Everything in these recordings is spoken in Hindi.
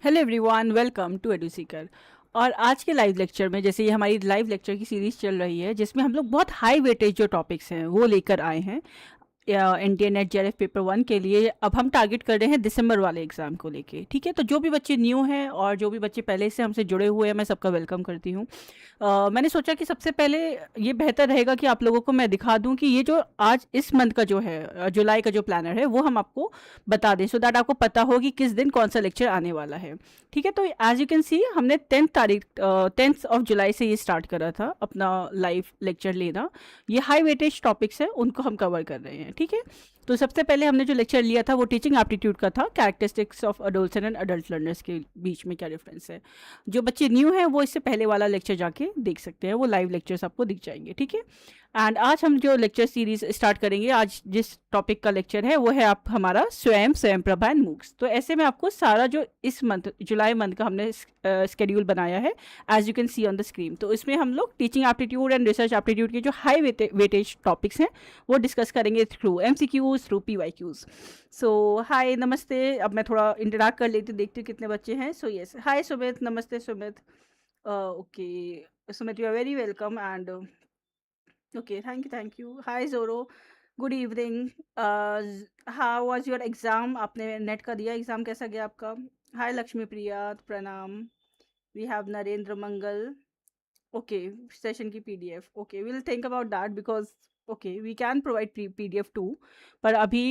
Hello everyone, welcome to Eduseeker. और आज के लाइव लेक्चर में, जैसे ये हमारी लाइव लेक्चर की सीरीज़ चल रही है, जिसमें हम लोग बहुत हाई वेटेज जो टॉपिक्स हैं वो लेकर आए हैं NTA NET JRF पेपर 1 के लिए। अब हम टारगेट कर रहे हैं दिसंबर वाले एग्ज़ाम को लेके। ठीक है, तो जो भी बच्चे न्यू हैं और जो भी बच्चे पहले से हमसे जुड़े हुए हैं, मैं सबका वेलकम करती हूँ। मैंने सोचा कि सबसे पहले ये बेहतर रहेगा कि आप लोगों को मैं दिखा दूं कि ये जो आज इस मंथ का जो है, जुलाई का जो प्लानर है, वो हम आपको बता दें, सो दैट आपको पता हो कि किस दिन कौन सा लेक्चर आने वाला है। ठीक है, तो एज यू कैन सी, हमने 10th ऑफ जुलाई से ये स्टार्ट करा था अपना लाइव लेक्चर लेना। ये हाई वेटेज टॉपिक्स हैं, उनको हम कवर कर रहे हैं। ठीक है, तो सबसे पहले हमने जो लेक्चर लिया था वो टीचिंग एप्टीट्यूड का था, characteristics of adults and adult learners के बीच में क्या डिफरेंस है। जो बच्चे न्यू हैं वो इससे पहले वाला लेक्चर जाके देख सकते हैं, वो लाइव लेक्चर्स आपको दिख जाएंगे। ठीक है, एंड आज हम जो लेक्चर सीरीज स्टार्ट करेंगे, आज जिस टॉपिक का लेक्चर है वो है आप हमारा स्वयं प्रभा एंड मूक्स। तो ऐसे में आपको सारा जो इस मंथ जुलाई मंथ का हमने स्केड्यूल बनाया है, as you can see on the screen, तो इसमें हम लोग teaching aptitude and research aptitude के जो हाई वेटेज टॉपिक्स हैं वो डिस्कस करेंगे through MCQs, through PYQs। So hi, नमस्ते। अब मैं थोड़ा इंटरेक्ट कर लेती हूँ, देखती हूँ कितने बच्चे हैं। सो यस, हाय सुमित, नमस्ते Sumit. Okay Sumit, you are very welcome and okay, thank you. Hi Zoro, good evening. How was your exam? आपने नेट का दिया, एग्जाम कैसा गया आपका? हाय लक्ष्मी प्रिया, प्रणाम। We have Narendra Mangal. Okay, session की PDF। Okay, will think about that because okay we can provide PDF too. पर अभी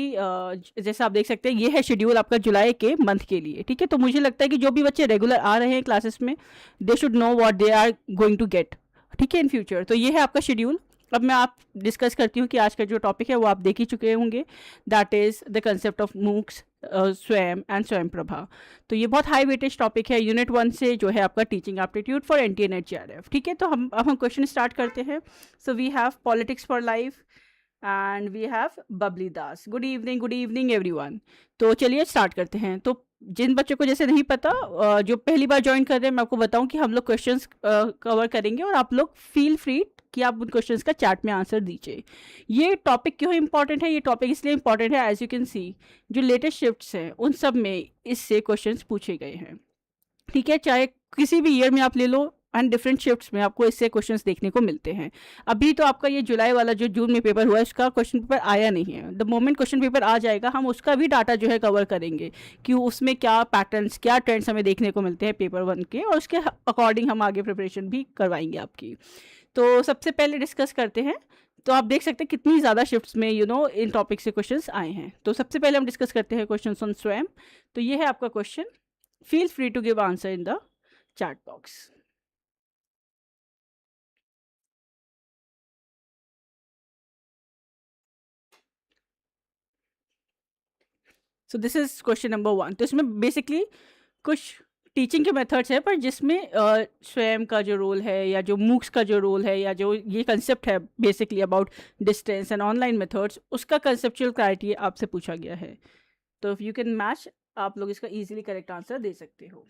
जैसा आप देख सकते हैं, ये है शेड्यूल आपका जुलाई के मंथ के लिए। ठीक है, तो मुझे लगता है कि जो भी बच्चे रेगुलर आ रहे हैं क्लासेस में, they should know what they are going to get. ठीक है, इन फ्यूचर। तो ये है आपका शेड्यूल। अब मैं आप डिस्कस करती हूँ कि आज का जो टॉपिक है वो आप देख ही चुके होंगे, that is the concept of MOOCs, स्वयं एंड स्वयं प्रभा। तो ये बहुत हाई वेटेज टॉपिक है, यूनिट 1 से जो है आपका teaching aptitude for NTA NET JRF। ठीक है, तो हम क्वेश्चन स्टार्ट करते हैं। So we have politics for life and we have Babli Das. Good evening everyone. तो चलिए स्टार्ट करते हैं। तो जिन बच्चों को जैसे नहीं पता, जो पहली बार ज्वाइन कर रहे हैं, मैं आपको बताऊं कि हम लोग क्वेश्चंस कवर करेंगे और आप लोग फील फ्री कि आप उन क्वेश्चंस का चैट में आंसर दीजिए। ये टॉपिक क्यों इंपॉर्टेंट है? ये टॉपिक इसलिए इंपॉर्टेंट है, एज यू कैन सी जो लेटेस्ट शिफ्ट्स हैं उन सब में इससे क्वेश्चंस पूछे गए हैं। ठीक है, चाहे किसी भी ईयर में आप ले लो, एंड डिफरेंट शिफ्ट्स में आपको इससे क्वेश्चंस देखने को मिलते हैं। अभी तो आपका ये जुलाई वाला जो जून में पेपर हुआ है, उसका क्वेश्चन पेपर आया नहीं है। द मोमेंट क्वेश्चन पेपर आ जाएगा, हम उसका भी डाटा जो है कवर करेंगे कि उसमें क्या पैटर्न्स, क्या ट्रेंड्स हमें देखने को मिलते हैं पेपर 1 के, और उसके अकॉर्डिंग हम आगे प्रिपरेशन भी करवाएंगे आपकी। तो सबसे पहले डिस्कस करते हैं। तो आप देख सकते हैं कितनी ज़्यादा शिफ्ट्स में इन टॉपिक से क्वेश्चंस आए हैं। तो सबसे पहले हम डिस्कस करते हैं क्वेश्चंस ऑन स्वयं। तो ये है आपका question, feel free to give answer in the chat box. So this is question number 1। तो इसमें बेसिकली कुछ टीचिंग के मेथड्स है, पर जिसमें स्वयं का जो रोल है, या जो मूक्स का जो रोल है, या जो ये कंसेप्ट है basically about distance and online methods, उसका कंसेप्चुअल क्लैरिटी आपसे पूछा गया है। तो इफ यू कैन मैच, आप लोग इसका इजीली करेक्ट आंसर दे सकते हो।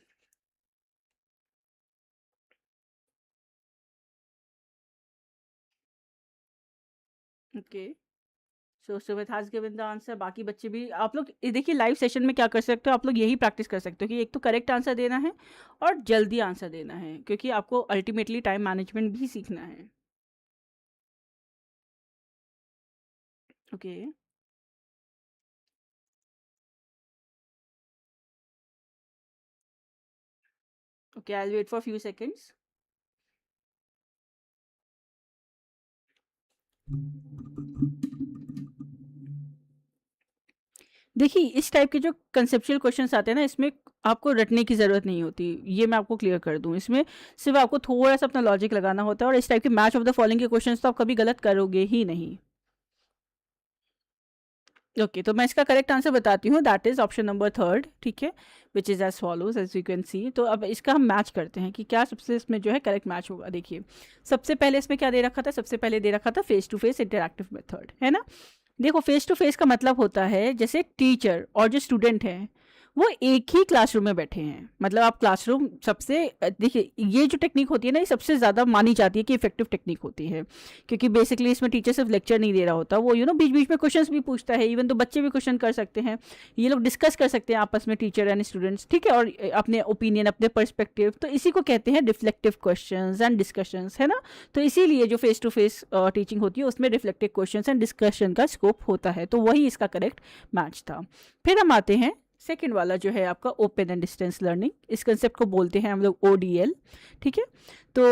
Okay, so Sumit has given the answer. बाकी बच्चे भी, आप लोग ये देखिए लाइव सेशन में क्या कर सकते हो, आप लोग यही प्रैक्टिस कर सकते हो कि एक तो करेक्ट आंसर देना है और जल्दी आंसर देना है, क्योंकि आपको अल्टीमेटली टाइम मैनेजमेंट भी सीखना है। Okay, okay, I will wait for few seconds. देखिए इस टाइप के जो कंसेप्चुअल क्वेश्चंस आते हैं ना, इसमें आपको रटने की ज़रूरत नहीं होती, ये मैं आपको क्लियर कर दूं। इसमें सिर्फ आपको थोड़ा सा अपना लॉजिक लगाना होता है, और इस टाइप के मैच ऑफ द फॉलोइंग के क्वेश्चंस तो आप कभी गलत करोगे ही नहीं। ओके, तो मैं इसका करेक्ट आंसर बताती हूँ, दैट इज ऑप्शन नंबर 3। ठीक है, which is as follows as you can see. तो अब इसका हम मैच करते हैं कि क्या सबसे इसमें जो है करेक्ट मैच होगा। देखिए सबसे पहले इसमें क्या दे रखा था, सबसे पहले दे रखा था face to face interactive method, है ना। देखो फेस टू फेस का मतलब होता है जैसे टीचर और जो स्टूडेंट हैं वो एक ही क्लासरूम में बैठे हैं। मतलब आप क्लासरूम सबसे देखिए, ये जो टेक्निक होती है ना, ये सबसे ज़्यादा मानी जाती है कि इफेक्टिव टेक्निक होती है, क्योंकि बेसिकली इसमें टीचर सिर्फ लेक्चर नहीं दे रहा होता, वो बीच बीच में क्वेश्चंस भी पूछता है। इवन तो बच्चे भी क्वेश्चन कर सकते हैं, ये लोग डिस्कस कर सकते हैं आपस में, टीचर एंड स्टूडेंट्स, ठीक है, और अपने ओपिनियन, अपने पर्सपेक्टिव, तो इसी को कहते हैं रिफ्लेक्टिव क्वेश्चंस एंड डिस्कशंस, है ना। तो इसीलिए जो फेस टू फेस टीचिंग होती है उसमें रिफ्लेक्टिव क्वेश्चंस एंड डिस्कशन का स्कोप होता है, तो वही इसका करेक्ट मैच था। फिर हम आते हैं सेकेंड वाला, जो है आपका ओपन एंड डिस्टेंस लर्निंग। इस कंसेप्ट को बोलते हैं हम लोग ODL, ठीक है। तो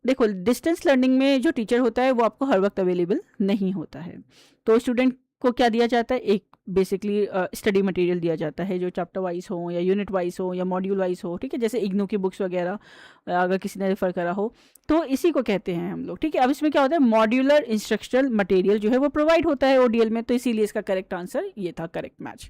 देखो, डिस्टेंस लर्निंग में जो टीचर होता है वो आपको हर वक्त अवेलेबल नहीं होता है, तो स्टूडेंट को क्या दिया जाता है, एक बेसिकली स्टडी मटेरियल दिया जाता है, जो चैप्टर वाइज हो या यूनिट वाइज हो या मॉड्यूल वाइज हो, ठीक है, जैसे इग्नू की बुक्स वगैरह अगर किसी ने रेफर करा हो, तो इसी को कहते हैं हम लोग, ठीक है। अब इसमें क्या होता है, मॉड्यूलर इंस्ट्रक्शनल मटेरियल जो है वो प्रोवाइड होता है ODL में, तो इसीलिए इसका करेक्ट आंसर ये था, करेक्ट मैच।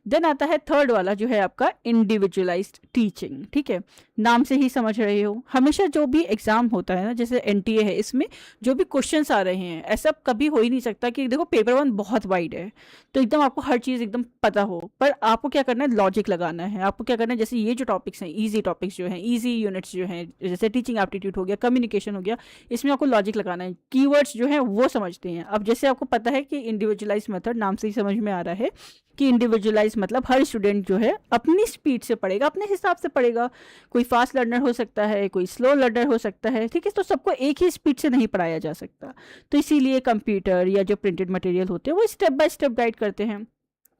देन आता है थर्ड वाला, जो है आपका इंडिविजुअलाइज्ड टीचिंग, ठीक है। नाम से ही समझ रहे हो, हमेशा जो भी एग्जाम होता है ना, जैसे NTA है, इसमें जो भी क्वेश्चंस आ रहे हैं, ऐसा कभी हो ही नहीं सकता कि देखो पेपर 1 बहुत वाइड है तो एकदम आपको हर चीज़ एकदम पता हो, पर आपको क्या करना है, लॉजिक लगाना है। आपको क्या करना है, जैसे ये जो टॉपिक्स हैं, ईजी टॉपिक्स जो हैं, ईजी यूनिट्स जो हैं, जैसे टीचिंग एप्टीट्यूड हो गया, कम्युनिकेशन हो गया, इसमें आपको लॉजिक लगाना है, कीवर्ड्स जो हैं वो समझते हैं। अब जैसे आपको पता है कि इंडिविजुअलाइज मेथड, नाम से ही समझ में आ रहा है कि इंडिविजुअलाइज मतलब हर स्टूडेंट जो है अपनी स्पीड से पढ़ेगा, अपने हिसाब से पढ़ेगा। कोई फास्ट लर्नर हो सकता है, कोई स्लो लर्नर हो सकता है, ठीक है, तो सबको एक ही स्पीड से नहीं पढ़ाया जा सकता। तो इसीलिए कंप्यूटर या जो प्रिंटेड मटेरियल होते हैं वो स्टेप बाय स्टेप गाइड करते हैं।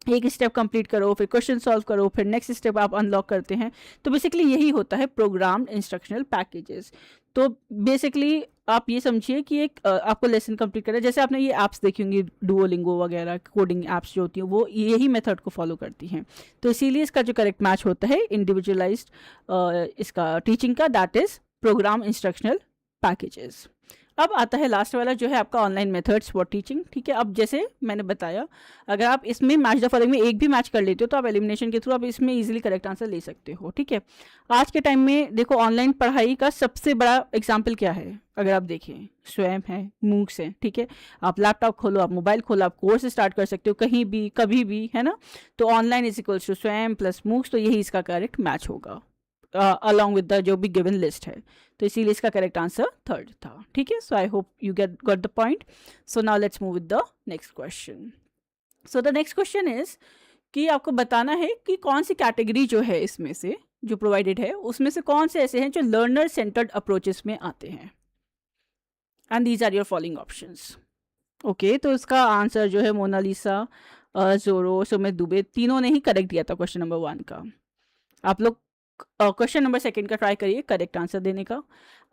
एक स्टेप कंप्लीट करो, फिर क्वेश्चन सॉल्व करो, फिर नेक्स्ट स्टेप आप अनलॉक करते हैं। तो बेसिकली यही होता है प्रोग्राम्ड इंस्ट्रक्शनल पैकेजेस। तो बेसिकली आप ये समझिए कि एक आपको लेसन कंप्लीट करना है, जैसे आपने ये ऐप्स देखी होंगी, डुओलिंगो वगैरह, कोडिंग ऐप्स जो होती हैं वो यही मेथड को फॉलो करती हैं। तो इसीलिए इसका जो करेक्ट मैच होता है इंडिविजुअलाइज्ड इसका टीचिंग का, that is programme instructional packages. अब आता है लास्ट वाला, जो है आपका ऑनलाइन मेथड्स फॉर टीचिंग, ठीक है। अब जैसे मैंने बताया, अगर आप इसमें मैच द फॉलोइंग में एक भी मैच कर लेते हो तो आप एलिमिनेशन के थ्रू आप इसमें इजीली करेक्ट आंसर ले सकते हो, ठीक है। आज के टाइम में देखो, ऑनलाइन पढ़ाई का सबसे बड़ा एग्जाम्पल क्या है, अगर आप देखें, स्वयं है, मूक्स है, ठीक है। आप लैपटॉप खोलो, आप मोबाइल खोलो, आप कोर्स स्टार्ट कर सकते हो कहीं भी कभी भी, है ना। तो ऑनलाइन इज इक्वल्स टू स्वयं प्लस मूक्स, तो यही इसका करेक्ट मैच होगा अलॉन्ग विद द जो भी गिवन लिस्ट है। तो इसीलिए इसका करेक्ट आंसर थर्ड था, ठीक है। So I hope you got the point. So now let's move with the next question. So the next question is कि आपको बताना है कि कौन सी कैटेगरी जो है इसमें से जो प्रोवाइडेड है, उसमें से कौन से ऐसे हैं जो लर्नर सेंटर्ड अप्रोचेस में आते हैं, and these are your following options. Okay, तो इसका आंसर जो है मोनालिसा, जोरो, सुमित दुबे, तीनों ने ही करेक्ट दिया था क्वेश्चन नंबर 1 का। आप लोग क्वेश्चन नंबर 2 का ट्राई करिए करेक्ट आंसर देने का।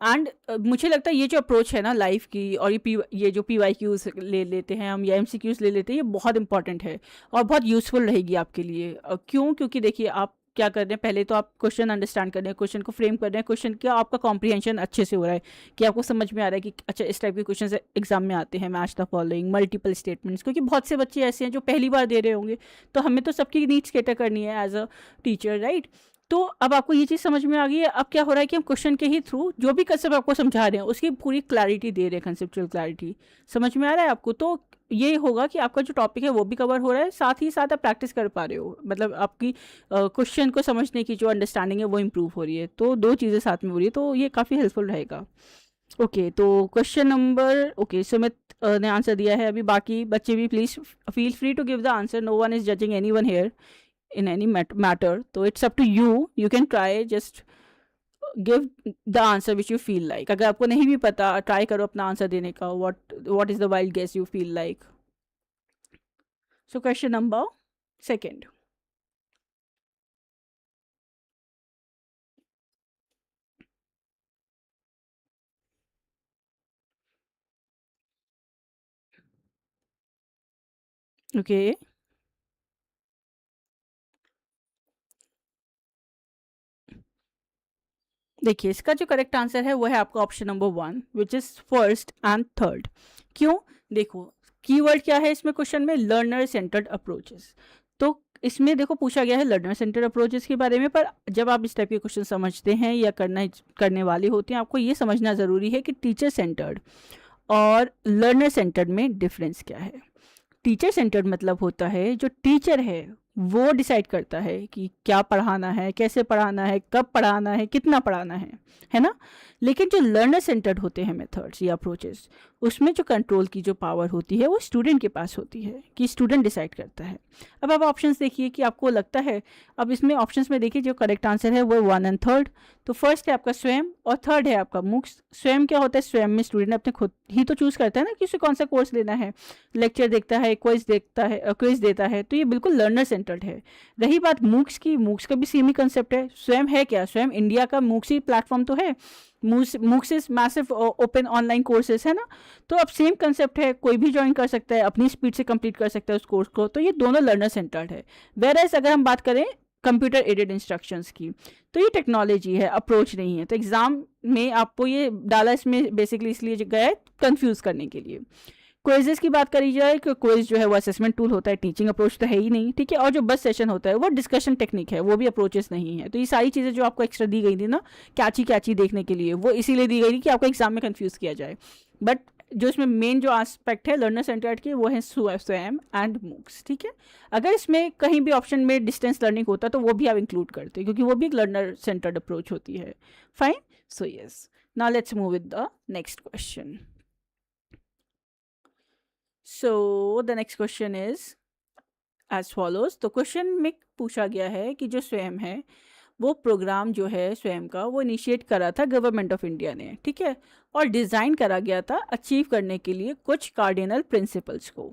एंड मुझे लगता है ये जो अप्रोच है ना लाइफ की, और ये जो PYQs ले लेते हैं हम या MCQs ले लेते हैं, ये बहुत इंपॉर्टेंट है और बहुत यूज़फुल रहेगी आपके लिए। क्यों? क्योंकि देखिए, आप क्या कर रहे हैं, पहले तो आप क्वेश्चन अंडरस्टैंड कर रहे हैं, क्वेश्चन को फ्रेम कर रहे हैं, क्वेश्चन का आपका कॉम्प्रिहेंशन अच्छे से हो रहा है कि आपको समझ में आ रहा है कि अच्छा इस टाइप के क्वेश्चन एग्जाम में आते हैं, match the following, multiple statements, क्योंकि बहुत से बच्चे ऐसे हैं जो पहली बार दे रहे होंगे, तो हमें तो सबकी नीड्स कैटर करनी है एज अ टीचर, राइट। तो अब आपको ये चीज़ समझ में आ गई है। अब क्या हो रहा है कि हम क्वेश्चन के ही थ्रू जो भी कंसेप्ट आपको समझा रहे हैं उसकी पूरी क्लैरिटी दे रहे हैं, कंसेप्चुअल क्लैरिटी समझ में आ रहा है आपको। तो ये होगा कि आपका जो टॉपिक है वो भी कवर हो रहा है, साथ ही साथ आप प्रैक्टिस कर पा रहे हो, मतलब आपकी क्वेश्चन को समझने की जो अंडरस्टैंडिंग है वो इम्प्रूव हो रही है। तो दो चीज़ें साथ में हो रही है, तो ये काफ़ी हेल्पफुल रहेगा। ओके, तो क्वेश्चन नंबर, ओके, सुमित ने आंसर दिया है। अभी बाकी बच्चे भी please feel free to give the answer, no one is judging any one here in any matter, so it's up to you can try, just give the answer which you feel like. अगर आपको नहीं भी पता, ट्राई करो अपना आंसर देने का, what is the wild guess you feel like. So question number 2. Okay, देखिए इसका जो करेक्ट आंसर है वो है आपका option number 1, which is first and third. क्यों? देखो, कीवर्ड क्या है इसमें क्वेश्चन में, लर्नर सेंटर्ड अप्रोचेस। तो इसमें देखो पूछा गया है लर्नर सेंटर्ड अप्रोचेस के बारे में, पर जब आप इस टाइप के क्वेश्चन समझते हैं या करने वाले होते हैं, आपको ये समझना ज़रूरी है कि टीचर सेंटर्ड और लर्नर सेंटर्ड में डिफरेंस क्या है। टीचर सेंटर्ड मतलब होता है जो टीचर है वो डिसाइड करता है कि क्या पढ़ाना है, कैसे पढ़ाना है, कब पढ़ाना है, कितना पढ़ाना है ना। लेकिन जो लर्नर सेंटर्ड होते हैं मेथड्स या अप्रोचेस, उसमें जो कंट्रोल की जो पावर होती है वो स्टूडेंट के पास होती है, कि स्टूडेंट डिसाइड करता है। अब आप ऑप्शंस देखिए कि आपको लगता है, अब इसमें ऑप्शंस में देखिए जो करेक्ट आंसर है वो 1 एंड 3। तो फर्स्ट है आपका स्वयं और थर्ड है आपका मूक्स। स्वयं क्या होता है, स्वयं में स्टूडेंट अपने खुद ही तो चूज़ करता है ना कि उसे कौन सा कोर्स लेना है, लेक्चर देखता है, क्विज देता है, तो ये बिल्कुल लर्नर सेंटर्ड है। रही बात मूक्स की, मूक्स का भी सेम ही कंसेप्ट है। स्वयं है क्या, स्वयं इंडिया का मूक्स ही प्लेटफॉर्म तो है। MOOCs is massive open online courses, है ना। तो अब सेम कंसेप्ट है, कोई भी ज्वाइन कर सकता है, अपनी स्पीड से कंप्लीट कर सकता है उस कोर्स को। तो ये दोनों लर्नर सेंटर्ड है। वेरएज अगर हम बात करें कंप्यूटर एडेड इंस्ट्रक्शंस की, तो ये टेक्नोलॉजी है, अप्रोच नहीं है। तो एग्जाम में आपको ये डाला इसमें बेसिकली इसलिए गया है कंफ्यूज करने के लिए। क्विजेस की बात करी जाए कि क्विज जो है वो असेसमेंट टूल होता है, टीचिंग अप्रोच तो है ही नहीं, ठीक है। और जो बस सेशन होता है वो डिस्कशन टेक्निक है, वो भी अप्रोचेस नहीं है। तो ये सारी चीज़ें जो आपको एक्स्ट्रा दी गई थी ना कैची देखने के लिए, वो इसीलिए दी गई थी कि आपको एग्जाम में कंफ्यूज किया जाए। बट जो इसमें मेन जो एस्पेक्ट है लर्नर सेंटर्ड की, वो है स्वयं एंड मूक्स, ठीक है। अगर इसमें कहीं भी ऑप्शन में डिस्टेंस लर्निंग होता तो वो भी आप इंक्लूड करते, क्योंकि वो भी एक लर्नर सेंटर्ड अप्रोच होती है। Fine, so yes, now let's move with the next question. So the next question is as follows। तो क्वेश्चन में पूछा गया है कि जो स्वयं है वो प्रोग्राम जो है स्वयं का, वो इनिशिएट करा था गवर्नमेंट ऑफ इंडिया ने, ठीक है। और डिज़ाइन करा गया था अचीव करने के लिए कुछ कार्डिनल प्रिंसिपल्स को,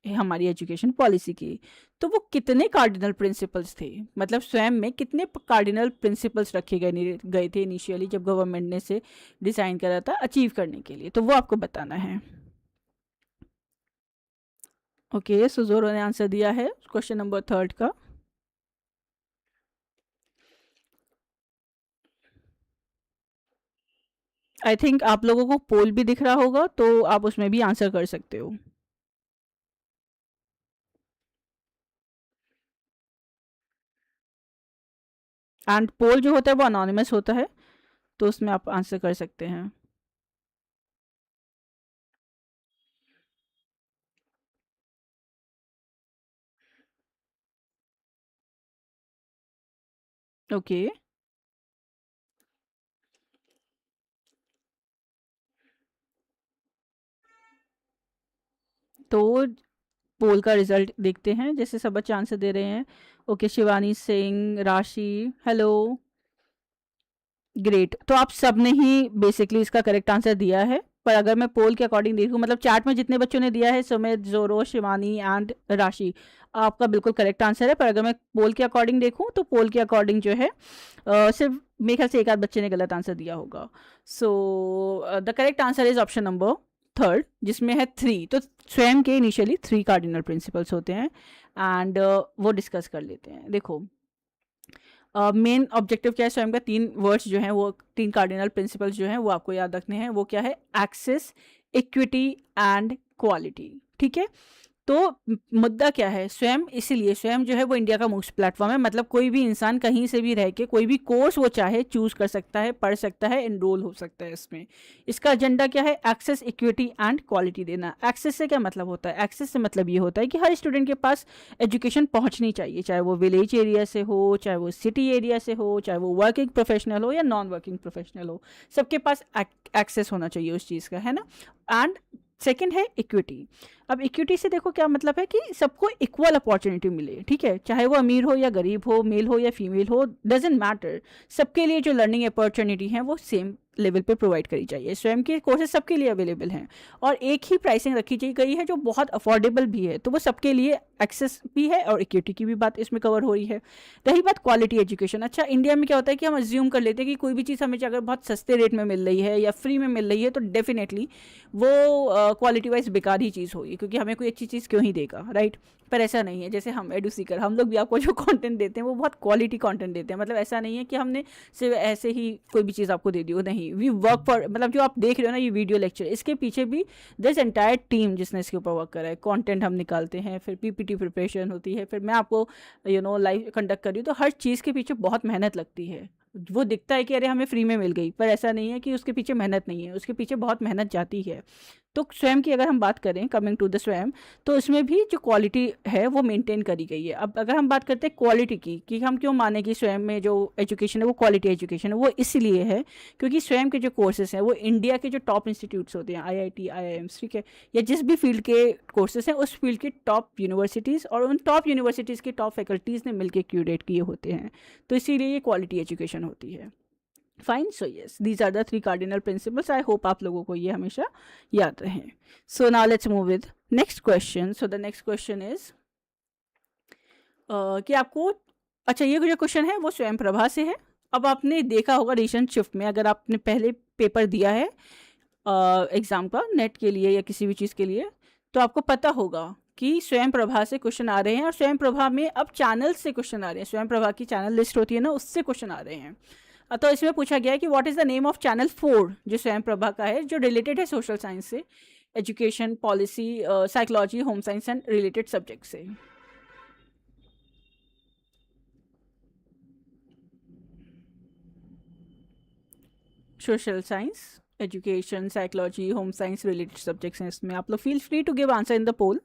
हमारी एजुकेशन पॉलिसी की। तो वो कितने कार्डिनल प्रिंसिपल्स थे, मतलब स्वयं में कितने कार्डिनल प्रिंसिपल्स रखे गए थे इनिशियली जब गवर्नमेंट ने से डिज़ाइन करा था अचीव करने के लिए, तो वो आपको बताना है। ओके, सो जोरो ने आंसर दिया है क्वेश्चन नंबर 3 का। आई थिंक आप लोगों को पोल भी दिख रहा होगा, तो आप उसमें भी आंसर कर सकते हो। एंड पोल जो होता है वो अनोनिमस होता है, तो उसमें आप आंसर कर सकते हैं। ओके, तो पोल का रिजल्ट देखते हैं, जैसे सब बच्चे आंसर दे रहे हैं। ओके, शिवानी सिंह, राशि, हेलो, ग्रेट। तो आप सब ने ही बेसिकली इसका करेक्ट आंसर दिया है। पर अगर मैं पोल के अकॉर्डिंग देखूँ, मतलब चैट में जितने बच्चों ने दिया है, सुमित, जोरो, शिवानी एंड राशि, आपका बिल्कुल करेक्ट आंसर है। पर अगर मैं पोल के अकॉर्डिंग देखूँ तो पोल के अकॉर्डिंग जो है सिर्फ मेरे ख्याल से एक आध बच्चे ने गलत आंसर दिया होगा। So the correct answer is option number 3, जिसमें है 3। तो स्वयं के इनिशियली 3 कार्डिनल प्रिंसिपल्स होते हैं एंड वो डिस्कस कर लेते हैं। देखो मेन ऑब्जेक्टिव क्या है स्वयं का, 3 वर्ड्स जो हैं वो 3 कार्डिनल प्रिंसिपल्स जो हैं वो आपको याद रखने हैं। वो क्या है, एक्सेस, इक्विटी एंड क्वालिटी, ठीक है। तो मुद्दा क्या है, स्वयं, इसीलिए स्वयं जो है वो इंडिया का मोस्ट प्लेटफॉर्म है, मतलब कोई भी इंसान कहीं से भी रह के कोई भी कोर्स वो चाहे चूज कर सकता है, पढ़ सकता है, एनरोल हो सकता है इसमें। इसका एजेंडा क्या है, एक्सेस, इक्विटी एंड क्वालिटी देना। एक्सेस से क्या मतलब होता है, एक्सेस से मतलब ये होता है कि हर स्टूडेंट के पास एजुकेशन पहुंचनी चाहिए, चाहे वो विलेज एरिया से हो, चाहे वो सिटी एरिया से हो, चाहे वो वर्किंग प्रोफेशनल हो या नॉन वर्किंग प्रोफेशनल हो, सबके पास एक्सेस होना चाहिए उस चीज़ का, है ना। एंड सेकेंड है इक्विटी। अब इक्विटी से देखो क्या मतलब है कि सबको इक्वल अपॉर्चुनिटी मिले, ठीक है, चाहे वो अमीर हो या गरीब हो, मेल हो या फीमेल हो, डजेंट मैटर, सबके लिए जो लर्निंग अपॉर्चुनिटी है वो सेम लेवल पे प्रोवाइड करी चाहिए। स्वयं के कोर्सेज सबके लिए अवेलेबल हैं और एक ही प्राइसिंग रखी गई है जो बहुत अफोर्डेबल भी है, तो वो सबके लिए एक्सेस भी है और इक्विटी की भी बात इसमें कवर हो रही है। रही बात क्वालिटी एजुकेशन, अच्छा इंडिया में क्या होता है कि हम अज्यूम कर लेते हैं कि कोई भी चीज़ हमें अगर बहुत सस्ते रेट में मिल रही है या फ्री में मिल रही है तो डेफिनेटली वो क्वालिटी वाइज बेकार ही चीज़ होगी, क्योंकि हमें कोई अच्छी चीज़ क्यों ही देगा, राइट। पर ऐसा नहीं है, जैसे हम एडू सीकर, हम लोग भी आपको जो कंटेंट देते हैं वो बहुत क्वालिटी कंटेंट देते हैं। मतलब ऐसा नहीं है कि हमने सिर्फ ऐसे ही कोई भी चीज़ आपको दे दी हो, नहीं, वी वर्क फॉर, मतलब जो आप देख रहे हो ना ये वीडियो लेक्चर, इसके पीछे भी दिस एंटायर टीम जिसने इसके ऊपर वर्क करा है। कंटेंट हम निकालते हैं, फिर पीपीटी प्रिपरेशन होती है, फिर मैं आपको लाइव कंडक्ट कर रही हूँ, तो हर चीज़ के पीछे बहुत मेहनत लगती है। वो दिखता है कि अरे हमें फ्री में मिल गई, पर ऐसा नहीं है कि उसके पीछे मेहनत नहीं है, उसके पीछे बहुत मेहनत जाती है। तो स्वयं की अगर हम बात करें, कमिंग टू द स्वयं, तो इसमें भी जो क्वालिटी है वो मेंटेन करी गई है। अब अगर हम बात करते हैं क्वालिटी की, कि हम क्यों माने कि स्वयं में जो एजुकेशन है वो क्वालिटी एजुकेशन है, वो इसलिए है क्योंकि स्वयं के जो कोर्सेज हैं वो इंडिया के जो टॉप इंस्टीट्यूट्स होते हैं, IIT, IIMs, ठीक है, या जिस भी फील्ड के कोर्सेज हैं उस फील्ड की टॉप यूनिवर्सिटीज़ और उन टॉप यूनिवर्सिटीज़ के टॉप फैकल्टीज़ ने मिलकर क्यूरेट किए होते हैं, तो इसीलिए ये क्वालिटी एजुकेशन होती है। Fine, so yes, these are the 3 cardinal principles. I hope आप लोगों को ये हमेशा याद रहे। So now let's move with next question. So the next question is कि आपको, अच्छा ये जो क्वेश्चन है वो स्वयं प्रभा से है। अब आपने देखा होगा रिसेंट शिफ्ट में, अगर आपने पहले पेपर दिया है एग्ज़ाम का, नेट के लिए या किसी भी चीज़ के लिए, तो आपको पता होगा कि स्वयं प्रभा से क्वेश्चन आ रहे हैं, और स्वयं प्रभा में अब चैनल से क्वेश्चन आ रहे हैं। स्वयं प्रभा की चैनल लिस्ट होती है ना, उससे क्वेश्चन आ रहे हैं। तो इसमें पूछा गया है कि what is the name of channel 4 जो स्वयं प्रभा का है, जो रिलेटेड है सोशल साइंस से, education, policy, psychology, home science and related subject से। Social science, education, psychology, home science related subjects हैं इसमें। आप लोग feel free to give answer in the poll.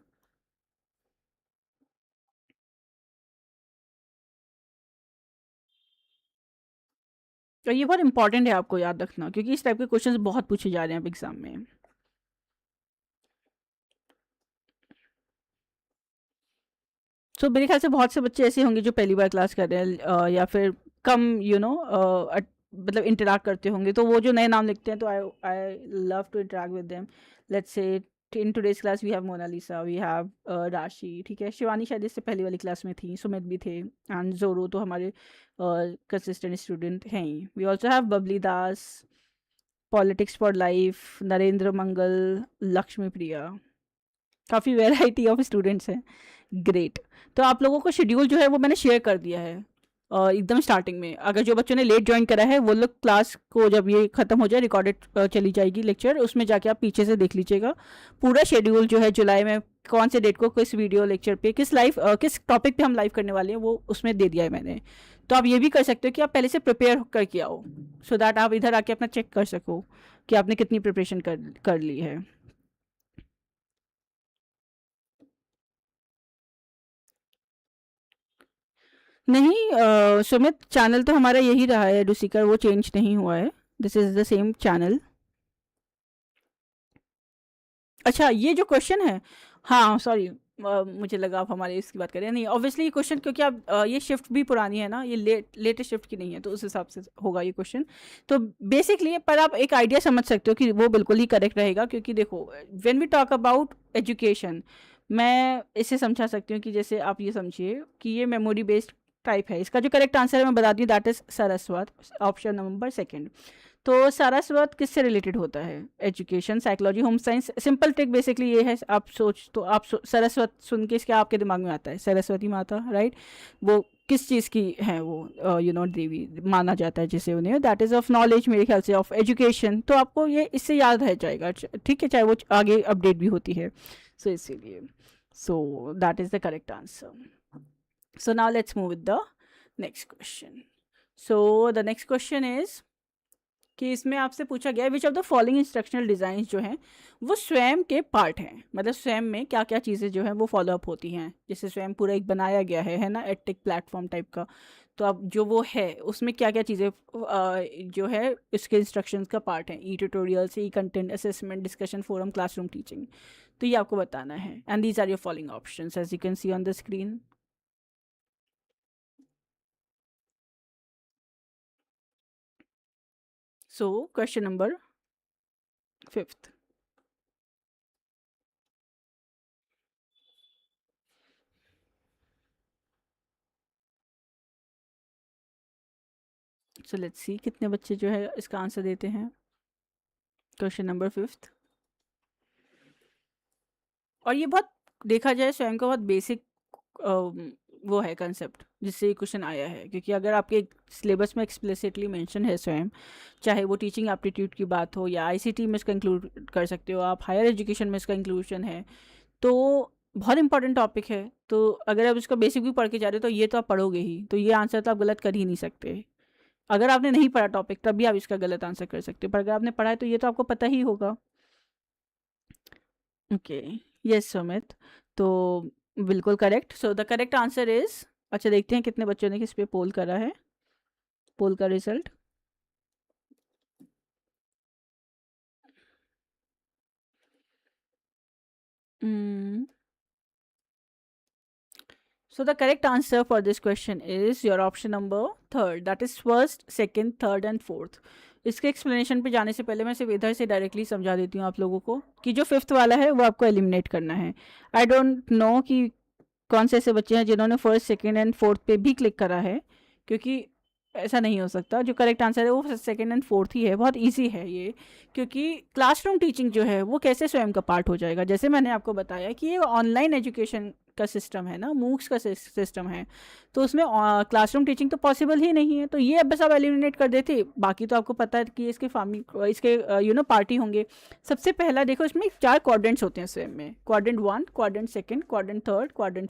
तो ये बहुत इंपॉर्टेंट है आपको याद रखना, क्योंकि इस टाइप के क्वेश्चंस बहुत पूछे जा रहे हैं अब एग्जाम में। सो मेरे ख्याल से बहुत से बच्चे ऐसे होंगे जो पहली बार क्लास कर रहे हैं, या फिर कम मतलब इंटरेक्ट करते होंगे, तो वो जो नए नाम लिखते हैं, तो I I love to interact with them. Let's say in today's class we have Monalisa, we have Rashi, ठीक है, शिवानी शायद इससे पहली वाली क्लास में थी, सुमित भी थे, एंड जोरो तो हमारे कंसिस्टेंट स्टूडेंट हैं ही। We also have Babli Das, politics for life, Narendra Mangal, Lakshmi Priya, काफ़ी वेराइटी ऑफ स्टूडेंट्स हैं। ग्रेट। तो आप लोगों को शेड्यूल जो है वो मैंने शेयर कर दिया है एकदम स्टार्टिंग में। अगर जो बच्चों ने लेट ज्वाइन करा है वो लोग क्लास को, जब ये ख़त्म हो जाए, रिकॉर्डेड चली जाएगी लेक्चर, उसमें जाके आप पीछे से देख लीजिएगा पूरा शेड्यूल जो है, जुलाई में कौन से डेट को किस वीडियो लेक्चर पे, किस टॉपिक पे हम लाइव करने वाले हैं, वो उसमें दे दिया है मैंने। तो आप ये भी कर सकते हो कि आप पहले से प्रिपेयर करके आओ, सो दैट आप इधर आके अपना चेक कर सको कि आपने कितनी प्रिपरेशन कर ली है। नहीं सुमित, चैनल तो हमारा यही रहा है एडुसीकर, वो चेंज नहीं हुआ है। This is the same channel. अच्छा ये जो क्वेश्चन है, हाँ सॉरी, मुझे लगा आप हमारे इसकी बात करें। नहीं, ऑब्वियसली ये क्वेश्चन, क्योंकि आप ये शिफ्ट भी पुरानी है ना, ये लेटेस्ट शिफ्ट की नहीं है, तो उस हिसाब से होगा ये क्वेश्चन। तो बेसिकली, पर आप एक आइडिया समझ सकते हो कि वो बिल्कुल ही करेक्ट रहेगा, क्योंकि देखो, when we talk about education, मैं इसे समझा सकती हूँ कि जैसे आप ये समझिए कि ये मेमोरी बेस्ड टाइप है। इसका जो करेक्ट आंसर है मैं बता दी, that is Saraswat, option number second. तो सारस्वत किससे रिलेटेड होता है? Education, psychology, home science. Simple trick basically ये है, आप सरस्वत सुन के क्या आपके दिमाग में आता है? सरस्वती माता, राइट? वो किस चीज़ की है? वो देवी माना जाता है जिसे उन्हें, दैट इज़ ऑफ नॉलेज, मेरे ख्याल से ऑफ एजुकेशन। तो आपको ये इससे याद रह जाएगा, ठीक है, चाहे वो आगे अपडेट भी होती है। सो इसीलिए, so that is the correct answer. So now let's move with the next question. So the next question is कि इसमें आपसे पूछा गया है which of the following instructional design जो हैं वो स्वयं के पार्ट हैं, मतलब स्वयं में क्या क्या चीज़ें जो हैं वो फॉलोअप होती हैं। जैसे स्वयं पूरा एक बनाया गया है ना, एडटेक प्लेटफॉर्म टाइप का, तो अब जो वो है उसमें क्या क्या चीज़ें जो है इसके इंस्ट्रक्शंस का पार्ट हैं। E tutorials, e content, assessment, discussion forum, classroom teaching. तो ये आपको बताना है, and these are your following options as you can see on the screen. So question number 5th। So let's see कितने बच्चे जो है इसका आंसर देते हैं। क्वेश्चन नंबर 5th, और ये बहुत, देखा जाए स्वयं का बहुत बेसिक वो है कंसेप्ट जिससे ये क्वेश्चन आया है, क्योंकि अगर आपके सिलेबस में एक्सप्लिसिटली मेंशन है स्वयं, चाहे वो टीचिंग एप्टीट्यूड की बात हो या आईसीटी में इसका इंक्लूड कर सकते हो आप, हायर एजुकेशन में इसका इंक्लूजन है, तो बहुत इंपॉर्टेंट टॉपिक है। तो अगर आप इसका बेसिक भी पढ़ के जा रहे हो तो ये तो आप पढ़ोगे ही, तो ये आंसर तो आप गलत कर ही नहीं सकते। अगर आपने नहीं पढ़ा टॉपिक तब भी आप इसका गलत आंसर कर सकते हो, पर अगर आपने पढ़ा है तो ये तो आपको पता ही होगा। Okay, yes Sumit. तो बिल्कुल correct. So the correct answer is, अच्छा देखते हैं कितने बच्चों ने किस पे पोल करा है, पोल का result. So the correct answer for this question is your option number third, that is first, second, third and fourth. इसके एक्सप्लेनेशन पे जाने से पहले मैं सिर्फ इधर से डायरेक्टली समझा देती हूँ आप लोगों को कि जो फिफ्थ वाला है वो आपको एलिमिनेट करना है। आई डोंट नो कि कौन से ऐसे बच्चे हैं जिन्होंने फर्स्ट, सेकेंड एंड फोर्थ पे भी क्लिक करा है, क्योंकि ऐसा नहीं हो सकता। जो करेक्ट आंसर है वो सेकेंड एंड फोर्थ ही है। बहुत इजी है ये, क्योंकि क्लासरूम टीचिंग जो है वो कैसे स्वयं का पार्ट हो जाएगा। जैसे मैंने आपको बताया कि ये ऑनलाइन एजुकेशन का सिस्टम है ना, मूक्स का सिस्टम है, तो उसमें क्लासरूम टीचिंग तो पॉसिबल ही नहीं है। तो ये बस आप एलिमिनेट कर देते। बाकी तो आपको पता है कि इसके इसके पार्टी होंगे। सबसे पहला देखो, इसमें 4 क्वाड्रेंट्स होते हैं स्वयं में, quadrant 1, quadrant second, quadrant third, quadrant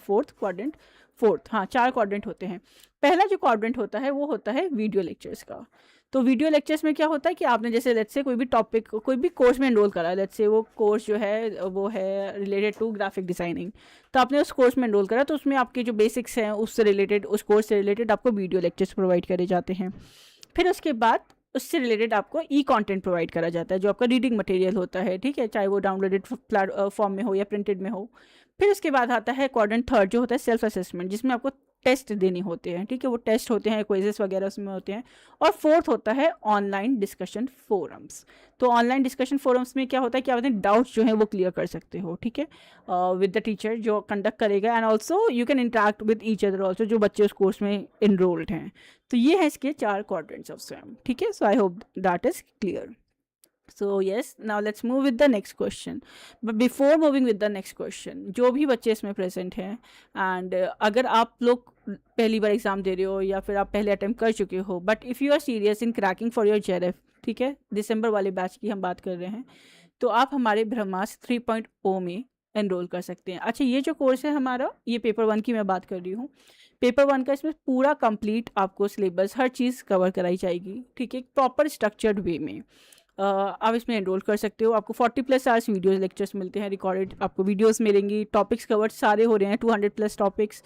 fourth, हाँ 4 क्वाड्रेंट होते हैं। पहला जो क्वाड्रेंट होता है वो होता है वीडियो लेक्चर्स का। तो वीडियो लेक्चर्स में क्या होता है कि आपने जैसे लेट्स से कोई भी टॉपिक, कोई भी कोर्स में एनरोल करा है, लेट्स से वो कोर्स जो है वो है रिलेटेड टू ग्राफिक डिज़ाइनिंग, तो आपने उस कोर्स में एनरोल करा, तो उसमें आपके जो बेसिक्स हैं उससे रिलेटेड, उस कोर्स से रिलेटेड आपको वीडियो लेक्चर्स प्रोवाइड करे जाते हैं। फिर उसके बाद उससे रिलेटेड आपको ई कंटेंट प्रोवाइड करा जाता है, जो आपका रीडिंग मटेरियल होता है, ठीक है, चाहे वो डाउनलोडेड फॉर्म में हो या प्रिंटेड में हो। फिर उसके बाद आता है क्वाड्रेंट थर्ड, जो होता है सेल्फ असेसमेंट, जिसमें आपको टेस्ट देने होते हैं, ठीक है, वो टेस्ट होते हैं, क्विजेस वगैरह उसमें होते हैं। और फोर्थ होता है ऑनलाइन डिस्कशन फोरम्स। तो ऑनलाइन डिस्कशन फोरम्स में क्या होता है कि आप अपने डाउट्स जो हैं वो क्लियर कर सकते हो, ठीक है, विद द टीचर जो कंडक्ट करेगा, and also you can interact with each other also, जो बच्चे उस कोर्स में इनरोल्ड हैं। तो ये है इसके 4 क्वाड्रेंट्स ऑफ स्वयं, ठीक है। So I hope that is clear. So yes, now let's move with the next question. But before moving with the next question, जो भी बच्चे इसमें प्रेजेंट हैं, एंड अगर आप लोग पहली बार एग्जाम दे रहे हो या फिर आप पहले अटेम्प्ट कर चुके हो, but if you are serious in cracking for your JRF, ठीक है, दिसंबर वाले बैच की हम बात कर रहे हैं, तो आप हमारे ब्रह्मास्त्र 3.0 में एनरोल कर सकते हैं। अच्छा, ये जो कोर्स है हमारा, ये पेपर 1 की मैं बात कर रही हूँ। पेपर 1 का इसमें पूरा कंप्लीट आपको सिलेबस, हर चीज़ कवर कराई जाएगी, ठीक है, एक प्रॉपर स्ट्रक्चर्ड वे में। आप इसमें एनरोल कर सकते हो। आपको 40+ आवर्स वीडियोस लेक्चर्स मिलते हैं, रिकॉर्डेड आपको वीडियोस मिलेंगी, टॉपिक्स कवर सारे हो रहे हैं, 200+ टॉपिक्स।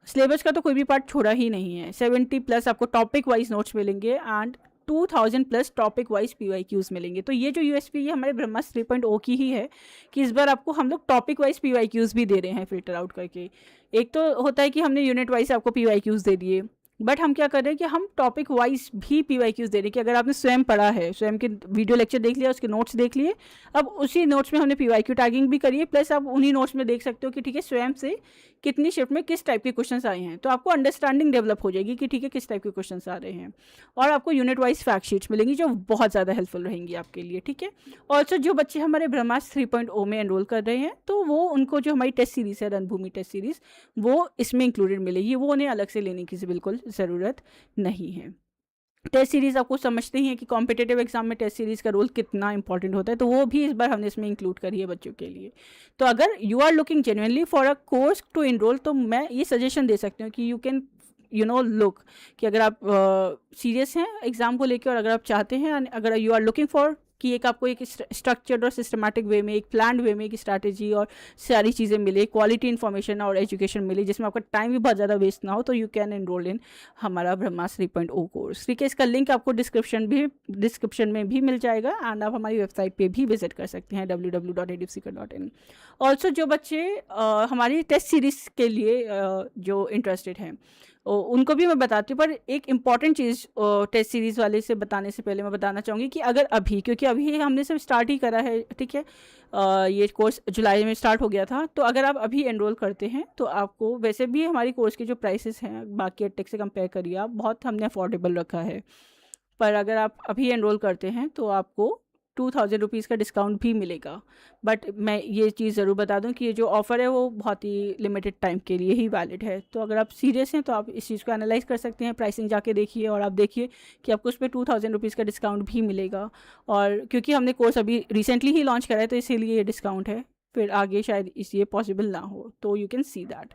सिलेबस का तो कोई भी पार्ट छोड़ा ही नहीं है। 70+ आपको टॉपिक वाइज नोट्स मिलेंगे एंड 2000+ टॉपिक वाइज PYQs मिलेंगे। तो ये जो USP है हमारे ब्रह्मास्त्र 3.0 की ही है कि इस बार आपको हम लोग टॉपिक वाइज PYQs भी दे रहे हैं फिल्टर आउट करके। एक तो होता है कि हमने यूनिट वाइज आपको PYQs दे दिए, बट हम क्या कर रहे हैं कि हम टॉपिक वाइज भी PYQs दे रहे हैं, कि अगर आपने स्वयं पढ़ा है, स्वयं के वीडियो लेक्चर देख लिया, उसके नोट्स देख लिए, अब उसी नोट्स में हमने PYQ टैगिंग भी करी है, प्लस आप उन्हीं नोट्स में देख सकते हो कि ठीक है स्वयं से कितनी शिफ्ट में किस टाइप के क्वेश्चंस आए हैं। तो आपको अंडरस्टैंडिंग डेवलप हो जाएगी कि ठीक है किस टाइप के क्वेश्चंस आ रहे हैं। और आपको यूनिट वाइज फैक्ट शीट्स मिलेंगी जो बहुत ज़्यादा हेल्पफुल रहेंगी आपके लिए, ठीक है। ऑल्सो जो बच्चे हमारे ब्रह्मास्त्र 3.0 में एनरोल कर रहे हैं, तो वो उनको जो हमारी टेस्ट सीरीज़ है, रणभूमि टेस्ट सीरीज़, वो इसमें इंक्लूडेड मिलेगी, वो उन्हें अलग से लेने की बिल्कुल ज़रूरत नहीं है। टेस्ट सीरीज़ आपको समझते ही हैं कि कॉम्पिटेटिव एग्जाम में टेस्ट सीरीज़ का रोल कितना इंपॉर्टेंट होता है, तो वो भी इस बार हमने इसमें इंक्लूड करी है बच्चों के लिए। तो अगर you are looking genuinely for a course to enrol, तो मैं ये सजेशन दे सकती हूँ कि यू कैन लुक, कि अगर आप सीरियस हैं एग्ज़ाम को लेकर, और अगर आप चाहते हैं, अगर यू आर लुकिंग फॉर कि एक आपको एक स्ट्रक्चर्ड और सिस्टमैटिक वे में, एक प्लान्ड वे में एक स्ट्रैटेजी और सारी चीज़ें मिले, क्वालिटी इन्फॉर्मेशन और एजुकेशन मिले जिसमें आपका टाइम भी बहुत ज़्यादा वेस्ट ना हो, तो यू कैन एनरोल इन हमारा ब्रह्मास्त्र 3.0 कोर्स, ठीक है। इसका लिंक आपको डिस्क्रिप्शन में भी मिल जाएगा, एंड आप हमारी वेबसाइट पे भी विजिट कर सकते हैं www.edufseeker.in। ऑल्सो जो बच्चे हमारी टेस्ट सीरीज़ के लिए जो इंटरेस्टेड हैं, उनको भी मैं बताती हूँ, पर एक इम्पॉर्टेंट चीज़ टेस्ट सीरीज़ वाले से बताने से पहले मैं बताना चाहूँगी कि अगर अभी, क्योंकि अभी हमने सिर्फ स्टार्ट ही करा है, ठीक है, ये कोर्स जुलाई में स्टार्ट हो गया था, तो अगर आप अभी एनरोल करते हैं तो आपको, वैसे भी हमारी कोर्स के जो प्राइसेस हैं बाकी एडटेक से कंपेयर करिए आप, बहुत हमने अफोर्डेबल रखा है, पर अगर आप अभी एनरोल करते हैं तो आपको 2000 रुपीज़ का डिस्काउंट भी मिलेगा। बट मैं ये चीज़ ज़रूर बता दूं कि ये जो ऑफ़र है वो बहुत ही लिमिटेड टाइम के लिए ही वैलिड है। तो अगर आप सीरियस हैं तो आप इस चीज़ को एनालाइज कर सकते हैं, प्राइसिंग जाके देखिए, और आप देखिए कि आपको उस पर 2000 रुपीज़ का डिस्काउंट भी मिलेगा। और क्योंकि हमने कोर्स अभी रिसेंटली ही लॉन्च करा है, तो इसीलिए ये डिस्काउंट है, फिर आगे शायद इसलिए पॉसिबल ना हो, तो यू कैन सी दैट।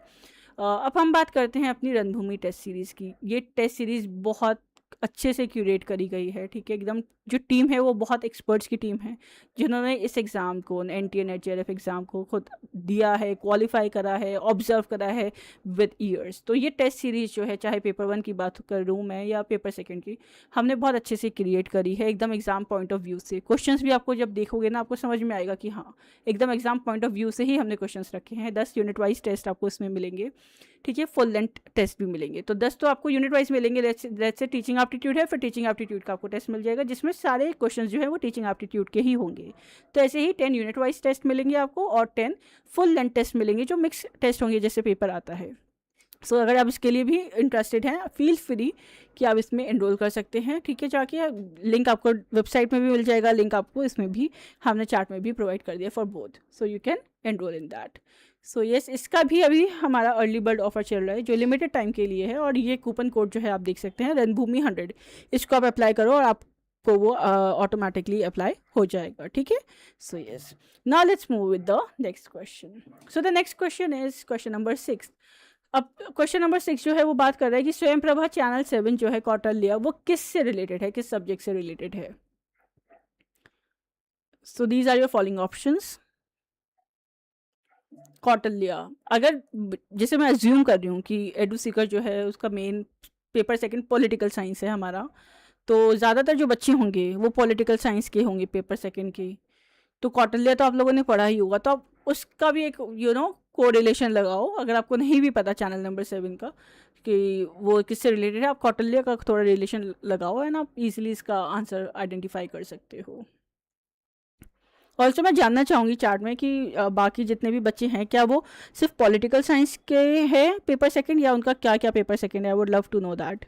अब हम बात करते हैं अपनी रणभूमि टेस्ट सीरीज़ की। ये टेस्ट सीरीज़ बहुत अच्छे से क्यूरेट करी गई है, ठीक है। एकदम जो टीम है वो बहुत एक्सपर्ट्स की टीम है, जिन्होंने इस एग्ज़ाम को, N T N H L F exam को खुद दिया है, क्वालिफाई करा है, ऑब्जर्व करा है विद ईयर्स। तो ये टेस्ट सीरीज़ जो है, चाहे पेपर 1 की बात करूँ मैं या पेपर 2 की, हमने बहुत अच्छे से क्रिएट करी है एकदम एग्ज़ाम पॉइंट ऑफ व्यू से। क्वेश्चंस भी आपको जब देखोगे ना, आपको समझ में आएगा कि हाँ, एकदम एग्ज़ाम पॉइंट ऑफ व्यू से ही हमने क्वेश्चंस रखे हैं। 10 यूनिट वाइज टेस्ट आपको इसमें मिलेंगे, ठीक है। फुल लेंथ टेस्ट भी मिलेंगे, तो 10 तो आपको यूनिट वाइज मिलेंगे। लेट्स से टीचिंग एप्टीट्यूड है, फिर टीचिंग एप्टीट्यूड का आपको टेस्ट मिल जाएगा, जिसमें सारे क्वेश्चंस जो है वो टीचिंग एप्टीट्यूड के ही होंगे। तो ऐसे ही 10 यूनिट वाइज टेस्ट मिलेंगे आपको, और 10 फुल लेंथ टेस्ट मिलेंगे, जो मिक्स टेस्ट होंगे जैसे पेपर आता है। सो अगर आप इसके लिए भी इंटरेस्टेड हैं, फील फ्री कि आप इसमें एनरोल कर सकते हैं, ठीक है। जाके लिंक आपको वेबसाइट में भी मिल जाएगा, लिंक आपको इसमें भी हमने चार्ट में भी प्रोवाइड कर दिया for both, so you can enrol in that. So yes, इसका भी अभी हमारा अर्ली बर्ड ऑफर चल रहा है, जो लिमिटेड टाइम के लिए है। और ये कूपन कोड जो है आप देख सकते हैं, रणभूमि 100, इसको आप अप्लाई करो और आपको वो ऑटोमेटिकली अप्लाई हो जाएगा, ठीक है। So yes, now let's move with the next question. So the next question is question number 6। अब क्वेश्चन नंबर 6 जो है वो बात कर रहा है कि स्वयं प्रभा चैनल 7 जो है कौटल्या, वो किस से रिलेटेड है, किस सब्जेक्ट से रिलेटेड है। So these are your following options. Kautilya, अगर जैसे मैं अज्यूम कर रही हूँ कि एडू सीकर जो है उसका मेन पेपर 2 पॉलिटिकल साइंस है हमारा, तो ज़्यादातर जो बच्चे होंगे वो पॉलिटिकल साइंस के होंगे पेपर 2 के। तो कौटिल्य तो आप लोगों ने पढ़ा ही होगा, तो आप उसका भी एक कोरिलेशन लगाओ। अगर आपको नहीं भी पता चैनल नंबर 7 का कि वो किससे रिलेटेड है, आप कौटिल्य का थोड़ा रिलेशन लगाओ एंड आप इजीली इसका आंसर आइडेंटिफाई कर सकते हो। ऑल्सो मैं जानना चाहूँगी चार्ट में कि बाकी जितने भी बच्चे हैं, क्या वो सिर्फ पॉलिटिकल साइंस के हैं पेपर 2, या उनका क्या क्या पेपर 2 है। I would love to know that.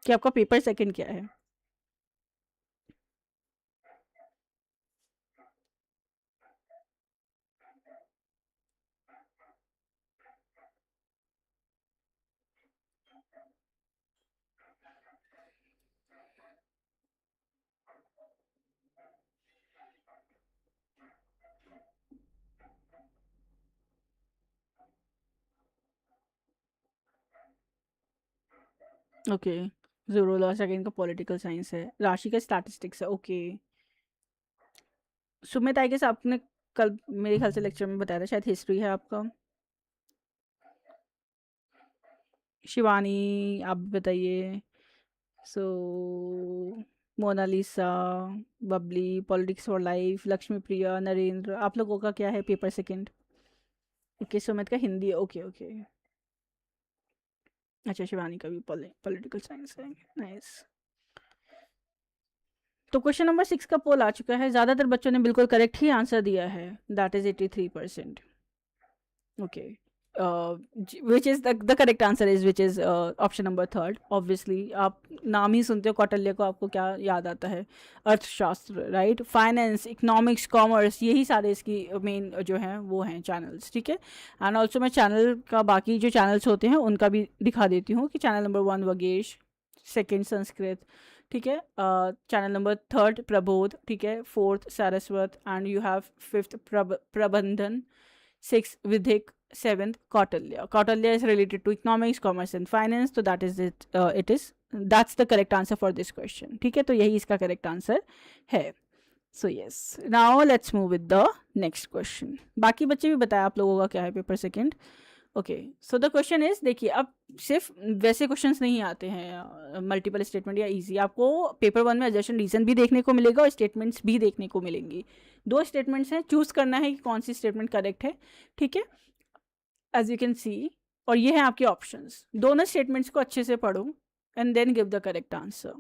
कि आपका पेपर 2 क्या है। ओके, जरूर। 2 का पॉलिटिकल साइंस है, राशि का स्टैटिस्टिक्स है। ओके, सुमित आई गेस आपने कल मेरे ख्याल से लेक्चर में बताया था, शायद हिस्ट्री है आपका। शिवानी आप भी बताइए। So Monalisa, Babli, politics for life, Lakshmi Priya, Narendra, आप लोगों का क्या है पेपर 2। ओके, सुमित का हिंदी है। ओके ओके, अच्छा, शिवानी का भी पॉलिटिकल साइंस है। नाइस। तो क्वेश्चन नंबर 6 का पोल आ चुका है, ज़्यादातर बच्चों ने बिल्कुल करेक्ट ही आंसर दिया है, that is 83%। Okay, which is the correct answer is which is option number 3। Obviously आप नाम ही सुनते हो कौटिल्य को, आपको क्या याद आता है। अर्थशास्त्र, राइट, फाइनेंस, इकोनॉमिक्स, कॉमर्स, यही सारे इसकी मेन जो हैं वो हैं चैनल्स, ठीक है। एंड ऑल्सो मैं चैनल का बाकी जो चैनल्स होते हैं उनका भी दिखा देती हूँ कि चैनल नंबर 1 वगेश, 2 संस्कृत, ठीक है। चैनल नंबर 3 प्रबोध, ठीक है। 4th Saraswat, and you have 5th प्रबंधन, 6th विधिक, 7th kautilya. Kautilya is related to economics, commerce and finance, so that is it. That's the correct answer for this question, ठीक है। तो यही इसका correct answer है। So yes, now let's move with the next question. बाकी बच्चे भी बताया आप लोगों का क्या है paper 2। Okay, so the question is, देखिए अब सिर्फ वैसे क्वेश्चंस नहीं आते हैं मल्टीपल स्टेटमेंट या इजी, आपको पेपर 1 में एजर्शन रीजन भी देखने को मिलेगा और स्टेटमेंट्स भी देखने को मिलेंगी। 2 स्टेटमेंट्स हैं, चूज करना है कि कौन सी स्टेटमेंट करेक्ट है, ठीक है, एज यू कैन सी। और ये हैं आपके ऑप्शंस, दोनों स्टेटमेंट्स को अच्छे से पढ़ो and then give the correct answer.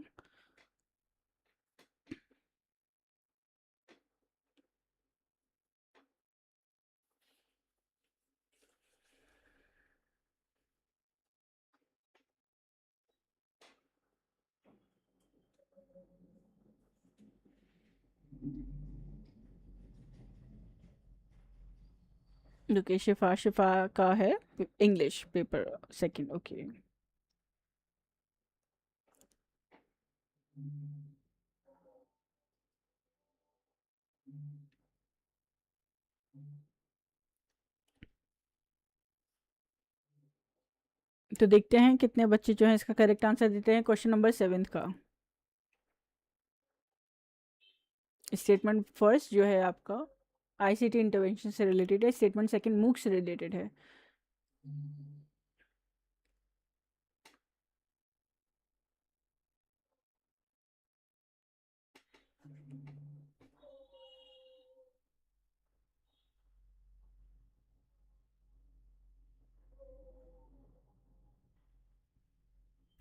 Okay, Shifa, Shifa का है इंग्लिश पेपर 2। ओके, तो देखते हैं कितने बच्चे जो हैं इसका करेक्ट आंसर देते हैं क्वेश्चन नंबर 7 का। स्टेटमेंट फर्स्ट जो है आपका आईसीटी इंटरवेंशन से रिलेटेड है, स्टेटमेंट सेकंड मूक से रिलेटेड है।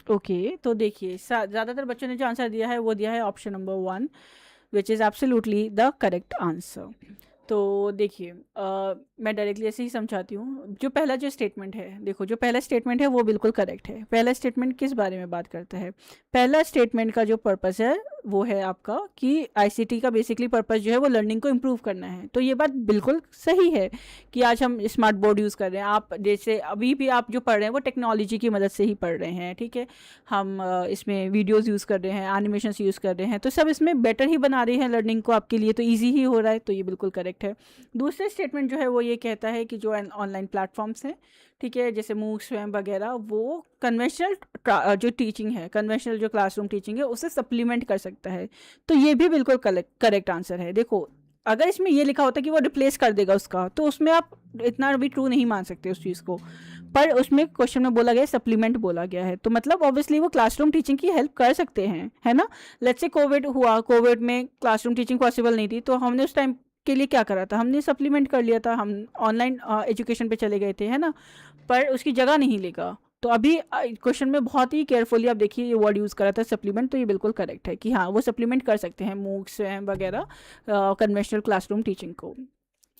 ओके तो देखिए ज़्यादातर बच्चों ने जो आंसर दिया है वो दिया है option number 1, which is absolutely the correct answer. तो देखिए मैं डायरेक्टली ऐसे ही समझाती हूँ। जो पहला जो स्टेटमेंट है, देखो जो पहला स्टेटमेंट है वो बिल्कुल करेक्ट है। पहला स्टेटमेंट किस बारे में बात करता है? पहला स्टेटमेंट का जो पर्पस है वो है आपका कि आईसीटी का बेसिकली पर्पस जो है वो लर्निंग को इम्प्रूव करना है। तो ये बात बिल्कुल सही है कि आज हम स्मार्ट बोर्ड यूज़ कर रहे हैं। आप जैसे अभी भी आप जो पढ़ रहे हैं वो टेक्नोलॉजी की मदद से ही पढ़ रहे हैं, ठीक है। हम इसमें वीडियोस यूज़ कर रहे हैं, एनिमेशंस यूज़ कर रहे हैं, तो सब इसमें बेटर ही बना रहे हैं लर्निंग को आपके लिए, तो ईजी ही हो रहा है। तो ये बिल्कुल करेक्ट है। दूसरा स्टेटमेंट जो है वो ये कहता है कि जो ऑनलाइन प्लेटफॉर्म्स हैं, ठीक है, जैसे मूक स्वयं वगैरह, वो कन्वेंशनल जो टीचिंग है, कन्वेंशनल जो क्लासरूम टीचिंग है उसे सप्लीमेंट कर सकता है। तो ये भी बिल्कुल करेक्ट आंसर है। देखो अगर इसमें ये लिखा होता कि वो रिप्लेस कर देगा उसका, तो उसमें आप इतना भी ट्रू नहीं मान सकते उस चीज़ को। पर उसमें क्वेश्चन में बोला गया है सप्लीमेंट बोला गया है, तो मतलब ऑब्वियसली वो क्लासरूम टीचिंग की हेल्प कर सकते हैं, है ना। लेट्स से कोविड हुआ, कोविड में क्लासरूम टीचिंग पॉसिबल नहीं थी, तो हमने उस टाइम के लिए क्या करा था, हमने सप्लीमेंट कर लिया था, हम ऑनलाइन एजुकेशन पे चले गए थे, है ना। पर उसकी जगह नहीं लेगा। तो अभी क्वेश्चन में बहुत ही केयरफुली आप देखिए ये वर्ड यूज़ करा था सप्लीमेंट, तो ये बिल्कुल करेक्ट है कि हाँ वो सप्लीमेंट कर सकते हैं मूक स्वयं वगैरह कन्वेंशनल क्लासरूम टीचिंग को।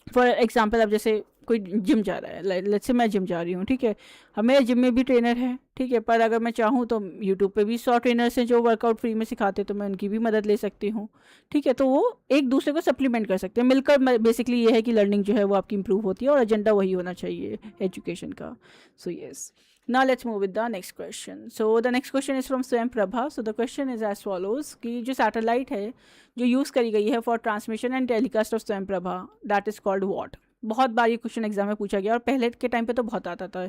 फॉर एग्जाम्पल अब जैसे कोई जिम जा रहा है, लेट्स से मैं जिम जा रही हूँ, ठीक है। अब मेरे जिम में भी ट्रेनर है, ठीक है, पर अगर मैं चाहूँ तो यूट्यूब पे भी 100 ट्रेनर्स हैं जो वर्कआउट फ्री में सिखाते हैं, तो मैं उनकी भी मदद ले सकती हूँ, ठीक है। तो वो एक दूसरे को सप्लीमेंट कर सकते हैं मिलकर। बेसिकली ये है कि लर्निंग जो है वो आपकी इंप्रूव होती है और एजेंडा वही होना चाहिए एजुकेशन का। So yes, now let's move with the next question. So the next question is from स्वयं Prabha. So the question is as follows कि जो सैटेलाइट है जो यूज़ करी गई है for transmission and telecast of Swayam Prabha, that is called what. बहुत बार ये क्वेश्चन एग्जाम में पूछा गया और पहले के टाइम पे तो बहुत आता था,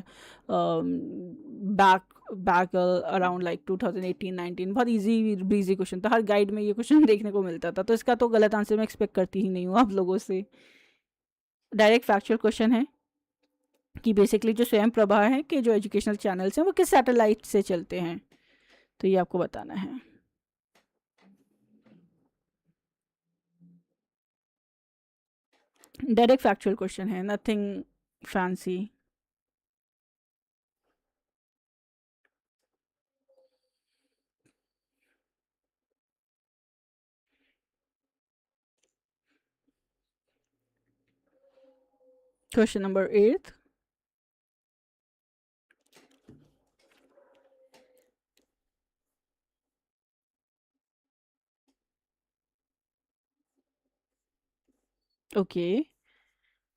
बैक बैक अराउंड लाइक 2018-19 बहुत इजी ब्रीजी क्वेश्चन था, हर गाइड में ये क्वेश्चन देखने को मिलता था। तो इसका तो गलत आंसर मैं एक्सपेक्ट करती ही नहीं हूँ आप लोगों से। डायरेक्ट फैक्चुअल क्वेश्चन है कि बेसिकली जो स्वयं प्रभा है कि जो एजुकेशनल चैनल्स हैं वो किस सैटेलाइट से चलते हैं, तो ये आपको बताना है। डायरेक्ट फैक्चुअल क्वेश्चन है, nothing fancy. Question number 8। Okay,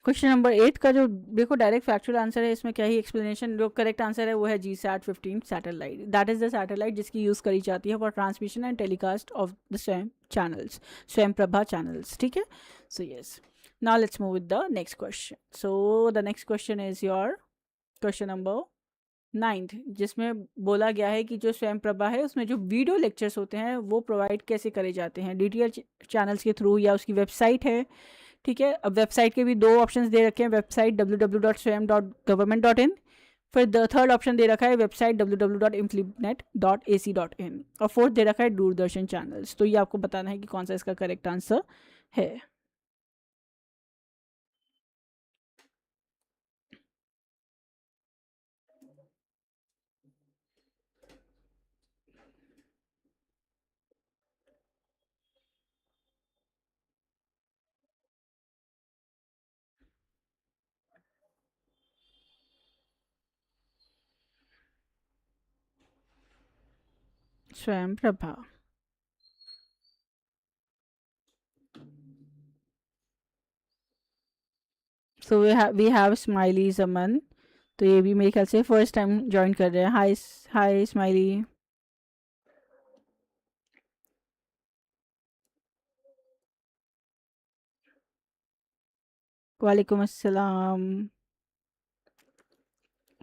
question number 8 का जो देखो डायरेक्ट फैक्चुअल आंसर है, इसमें क्या ही एक्सप्लेनेशन। जो करेक्ट आंसर है वो है GSAT-15 satellite, that is the satellite जिसकी यूज़ करी जाती है for transmission and telecast of the स्वयं चैनल्स, स्वयं प्रभा चैनल्स, ठीक है। So yes, now let's move with the next question. So the next question is your question number 9th, जिसमें बोला गया है कि जो स्वयं प्रभा है उसमें जो वीडियो लेक्चर्स होते हैं वो प्रोवाइड कैसे करे जाते हैं, DTH चैनल्स के थ्रू या उसकी वेबसाइट है, ठीक है। अब वेबसाइट के भी दो ऑप्शंस दे रखे हैं, वेबसाइट www.swayam.government.in, फिर थर्ड ऑप्शन दे रखा है वेबसाइट www.inflibnet.ac.in, और फोर्थ दे रखा है दूरदर्शन चैनल्स। तो ये आपको बताना है कि कौन सा इसका करेक्ट आंसर है। Swayam Prabha. So we have Smiley Jaman, तो ये भी मेरे ख्याल से फर्स्ट टाइम ज्वाइन कर रहे हैं। हाय हाय स्माइली। वालेकुम अस्सलाम।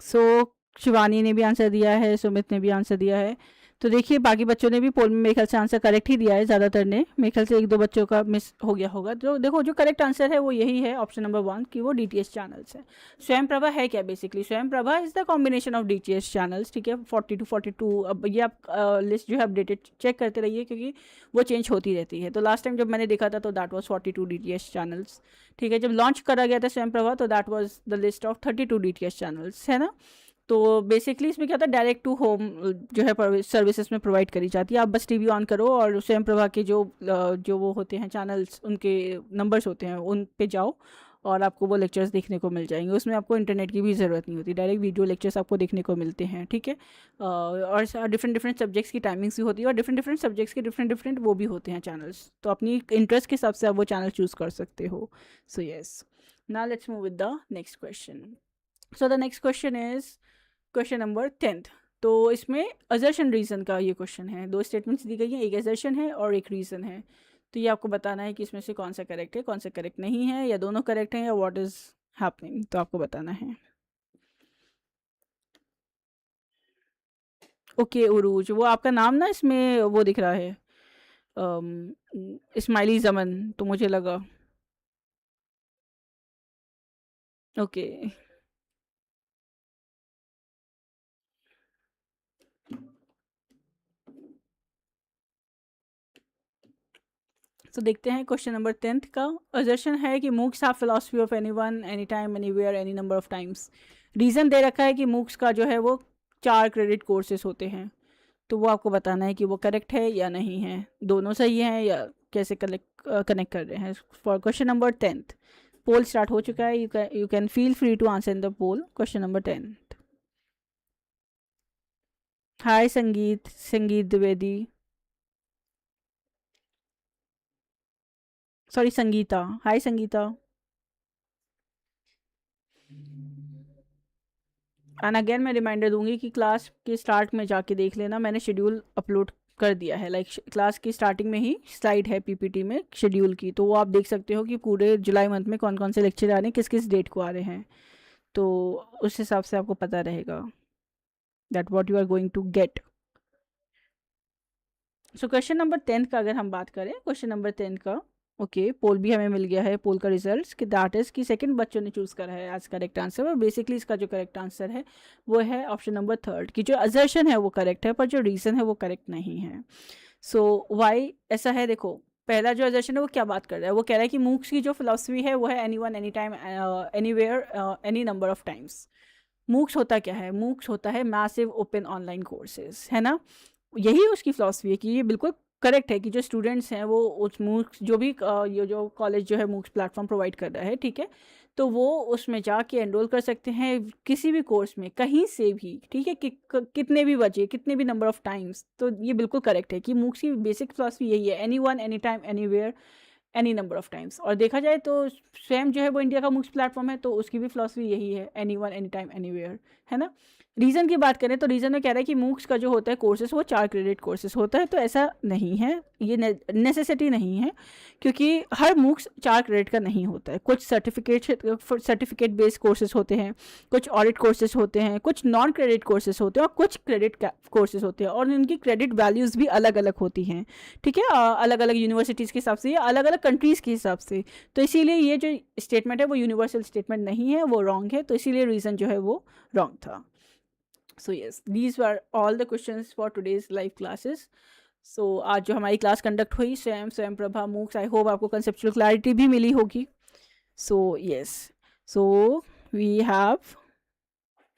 सो शिवानी ने भी आंसर दिया है, सुमित ने भी आंसर दिया है। तो देखिए बाकी बच्चों ने भी पोल में मेरे ख्याल से आंसर करेक्ट ही दिया है, ज़्यादातर ने। मेरे ख्याल से एक दो बच्चों का मिस हो गया होगा। तो देखो जो करेक्ट आंसर है वो यही है, ऑप्शन नंबर 1, कि वो DTH चैनल्स है। स्वयं प्रभा है क्या? बेसिकली स्वयं Prabha is the combination of DTH channels, ठीक है। 40 to 42, अब ये आप लिस्ट जो है अपडेटेड चेक करते रहिए, क्योंकि वो चेंज होती रहती है। तो लास्ट टाइम जब मैंने देखा था तो दैट वाज 42 DTH चैनल्स, ठीक है। जब लॉन्च करा गया था स्वयं प्रभा तो that was the list of 32 DTH channels, है ना। तो बेसिकली इसमें क्या था, डायरेक्ट टू होम जो है सर्विसेज में प्रोवाइड करी जाती है। आप बस टीवी ऑन करो और स्वयं प्रभा के जो वो होते हैं चैनल्स, उनके नंबर्स होते हैं, उन पे जाओ और आपको वो लेक्चर्स देखने को मिल जाएंगे। उसमें आपको इंटरनेट की भी ज़रूरत नहीं होती, डायरेक्ट वीडियो लेक्चर्स आपको देखने को मिलते हैं, ठीक है। और डिफरेंट डिफरेंट सब्जेक्ट्स की टाइमिंग्स भी होती है और डिफरेंट डिफरेंट सब्जेक्ट्स के डिफरेंट डिफरेंट वो भी होते हैं चैनल्स। तो अपनी इंटरेस्ट के हिसाब से आप वो चैनल चूज़ कर सकते हो। So yes, now let's move with the next question. So the next question is question number 10th। तो इसमें असर्शन रीज़न का ये क्वेश्चन है। दो स्टेटमेंट्स दी गई हैं, एक असर्शन है और एक रीज़न है। तो ये आपको बताना है कि इसमें से कौन सा करेक्ट है, कौन सा करेक्ट नहीं है, या दोनों करेक्ट हैं, या व्हाट इज़ हैपनिंग, तो आपको बताना है। ओके उरूज, वो आपका नाम ना इसमें वो दिख रहा है, इस्माइली जमन, तो मुझे लगा ओके। तो देखते हैं क्वेश्चन नंबर 10th का। असर्शन है कि MOOCs have philosophy of anyone, anytime, anywhere, any number of times. Reason दे रखा है कि मूक्स का जो है वो 4 क्रेडिट कोर्सेज होते हैं। तो वो आपको बताना है कि वो करेक्ट है या नहीं है, दोनों सही हैं या कैसे कनेक्ट कर रहे हैं। For question number 10th, poll start हो चुका है। You can feel free to answer in the poll. Question number 10th। Hi Sangeet, Sangeet Dwivedi, sorry Sangeeta, hi Sangeeta. And again मैं रिमाइंडर दूंगी कि क्लास के स्टार्ट में जाके देख लेना, मैंने शेड्यूल अपलोड कर दिया है। लाइक क्लास की स्टार्टिंग में ही स्लाइड है PPT में शेड्यूल की, तो वो आप देख सकते हो कि पूरे जुलाई मंथ में कौन कौन से लेक्चर आ रहे हैं, किस किस डेट को आ रहे हैं। तो उस हिसाब से आपको पता रहेगा that what you are going to get. So question number 10th का अगर हम बात करें, क्वेश्चन नंबर 10th का ओके, पोल भी हमें मिल गया है, पोल का रिजल्ट कि दैट इज़ कि सेकंड बच्चों ने चूज़ करा है आज करेक्ट आंसर। और बेसिकली इसका जो करेक्ट आंसर है वो है ऑप्शन नंबर 3rd, कि जो असर्शन है वो करेक्ट है पर जो रीज़न है वो करेक्ट नहीं है। सो वाई ऐसा है, देखो पहला जो असर्शन है वो क्या बात कर रहा है, वो कह रहा है कि मूक्स की जो फिलॉसफी है वो है anyone, anytime, anywhere, any number of times. MOOCs होता क्या है? मूक्स होता है मैसिव ओपन ऑनलाइन कोर्सेज, है ना। यही उसकी फिलॉसफी है कि ये बिल्कुल करेक्ट है कि जो स्टूडेंट्स हैं वो उस मूक्स जो भी ये जो कॉलेज जो है मूक्स प्लेटफॉर्म प्रोवाइड कर रहा है, ठीक है, तो वो उसमें जाके एनरोल कर सकते हैं किसी भी कोर्स में कहीं से भी, ठीक है, कि कितने भी बजे, कितने भी नंबर ऑफ टाइम्स। तो ये बिल्कुल करेक्ट है कि मूक्स की बेसिक फिलॉसफी यही है, anyone, anytime, anywhere, any number of times. और देखा जाए तो स्वयं जो है वो इंडिया का मूक्स प्लेटफॉर्म है, तो उसकी भी फिलॉसफी यही है, anyone, anytime, anywhere, है ना। रीज़न की बात करें तो रीज़न में कह रहा है कि मूक्स का जो होता है कोर्सेज वो 4 क्रेडिट कोर्सेज होता है। तो ऐसा नहीं है, ये नेसेसिटी नहीं है, क्योंकि हर मूक्स 4 क्रेडिट का नहीं होता है। कुछ सर्टिफिकेट बेस्ड कोर्सेज होते हैं, कुछ ऑडिट कोर्सेज होते हैं, कुछ नॉन क्रेडिट कोर्सेज होते हैं और कुछ क्रेडिट कोर्सेज होते हैं, और इनकी क्रेडिट वैल्यूज़ भी अलग अलग होती हैं, ठीक है, अलग अलग यूनिवर्सिटीज़ के हिसाब से या अलग अलग कंट्रीज़ के हिसाब से। तो इसीलिए ये जो स्टेटमेंट है वो यूनिवर्सल स्टेटमेंट नहीं है, वो रॉन्ग है। तो इसीलिए रीज़न जो है वो रॉन्ग था। So yes, these were all the questions for today's live classes. So आज जो हमारी क्लास कंडक्ट हुई Swayam Prabha MOOCs, I hope आपको कंसेप्चुअल क्लैरिटी भी मिली होगी। So yes, so we have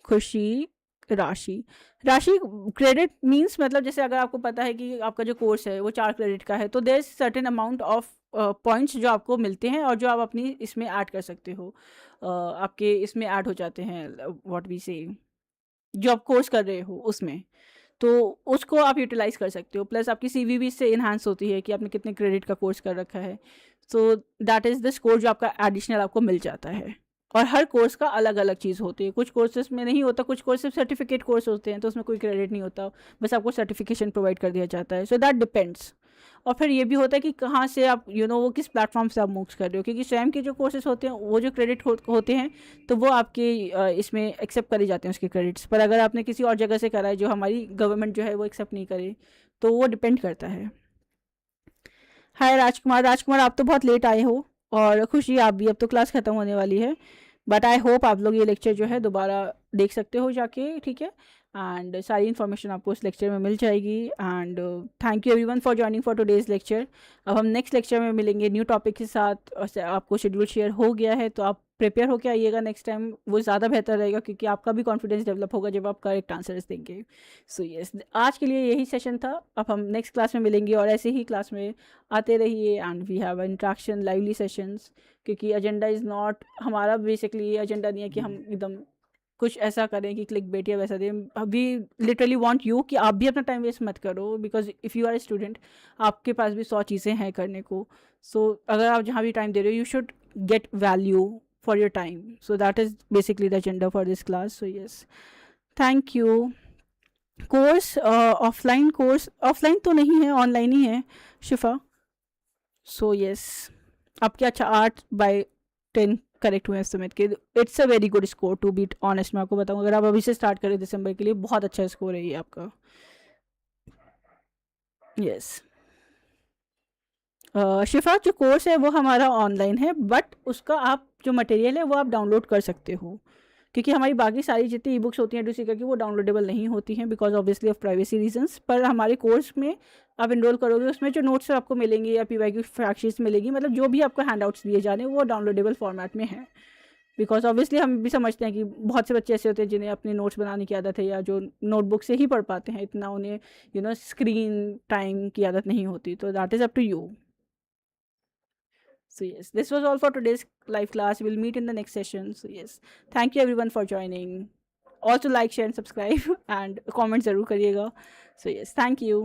Khushi, Rashi. राशि क्रेडिट मीन्स मतलब जैसे अगर आपको पता है कि आपका जो कोर्स है वो 4 क्रेडिट का है, तो there is certain amount of points जो आपको मिलते हैं और जो आप अपनी इसमें ऐड कर सकते हो, आपके इसमें ऐड हो जाते हैं, व्हाट वी से, जो आप कोर्स कर रहे हो उसमें, तो उसको आप यूटिलाइज़ कर सकते हो। प्लस आपकी CV भी इससे इन्हांस होती है कि आपने कितने क्रेडिट का कोर्स कर रखा है। So that is the score जो आपका एडिशनल आपको मिल जाता है। और हर कोर्स का अलग अलग चीज़ होती है, कुछ कोर्सेज में नहीं होता, कुछ कोर्स सिर्फ सर्टिफिकेट कोर्स होते हैं तो उसमें कोई क्रेडिट नहीं होता, बस आपको सर्टिफिकेशन प्रोवाइड कर दिया जाता है। So that depends. और फिर ये भी होता है कि कहाँ से आप वो किस प्लेटफॉर्म से आप मूव कर रहे हो, क्योंकि स्वयं के जो कोर्सेज होते हैं वो जो क्रेडिट होते हैं तो वो आपके इसमें एक्सेप्ट करे जाते हैं उसके क्रेडिट्स, पर अगर आपने किसी और जगह से करा है जो हमारी गवर्नमेंट जो है वो एक्सेप्ट नहीं करे तो वो डिपेंड करता है। हाय राजकुमार, राजकुमार आप तो बहुत लेट आए हो, और खुशी आप भी, अब तो क्लास ख़त्म होने वाली है, बट आई होप आप लोग ये लेक्चर जो है दोबारा देख सकते हो जाके, ठीक है। एंड सारी इन्फॉर्मेशन आपको उस लेक्चर में मिल जाएगी। And thank you everyone for joining for today's lecture. अब हम नेक्स्ट लेक्चर में मिलेंगे न्यू टॉपिक के साथ, और आपको शेड्यूल शेयर हो गया है तो आप प्रिपेयर होकर आइएगा नेक्स्ट टाइम, वो ज़्यादा बेहतर रहेगा क्योंकि आपका भी कॉन्फिडेंस डेवलप होगा जब आप करेक्ट आंसर्स देंगे। सो यस, आज के लिए यही सेशन था। अब हम नेक्स्ट क्लास में मिलेंगे और ऐसे ही क्लास में आते रहिए, and we have interaction lively sessions, क्योंकि एजेंडा इज़ नॉट हमारा, बेसिकली एजेंडा नहीं है कि हम एकदम कुछ ऐसा करें कि क्लिक बेट या वैसा दें। वी लिटरली वांट यू कि आप भी अपना टाइम वेस्ट मत करो, because if you are a student आपके पास भी 100 चीज़ें हैं करने को। सो अगर आप जहाँ भी टाइम दे रहे हो, you should get value for your time. So that is basically the agenda for this class. So yes, thank you. Course offline course, offline तो नहीं है, online ही है शिफा। So yes, आपके अच्छा 8/10 करेक्ट हुए एस्टिमेट के। It's a very good score to be honest, मैं आपको बताऊँ, अगर आप अभी से स्टार्ट करें दिसंबर के लिए बहुत अच्छा स्कोर है ये आपका। यस शिफा, जो कोर्स है वो हमारा ऑनलाइन है, बट उसका आप जो मटेरियल है वो आप डाउनलोड कर सकते हो, क्योंकि हमारी बाकी सारी जितनी ई बुक्स होती हैं एडुसीकर की वो डाउनलोडेबल नहीं होती हैं because obviously of privacy reasons. पर हमारे कोर्स में आप इनरोल करोगे उसमें जो नोट्स आपको मिलेंगे या पीवाई की फैक्ट शीट्स मिलेगी, मतलब जो भी आपको हैंड आउट्स दिए जाने वो डाउनलोडेबल फॉर्मेट में है। बिकॉज ऑब्वियसली हम भी समझते हैं कि बहुत से बच्चे ऐसे होते हैं जिन्हें अपने नोट्स बनाने की आदत है या जो नोटबुक से ही पढ़ पाते हैं, इतना उन्हें स्क्रीन टाइम की आदत नहीं होती। तो that is up to you. So yes, this was all for today's live class. We'll meet in the next session. So yes, thank you everyone for joining. Also like, share and subscribe and comment ज़रूर करिएगा. So yes, thank you.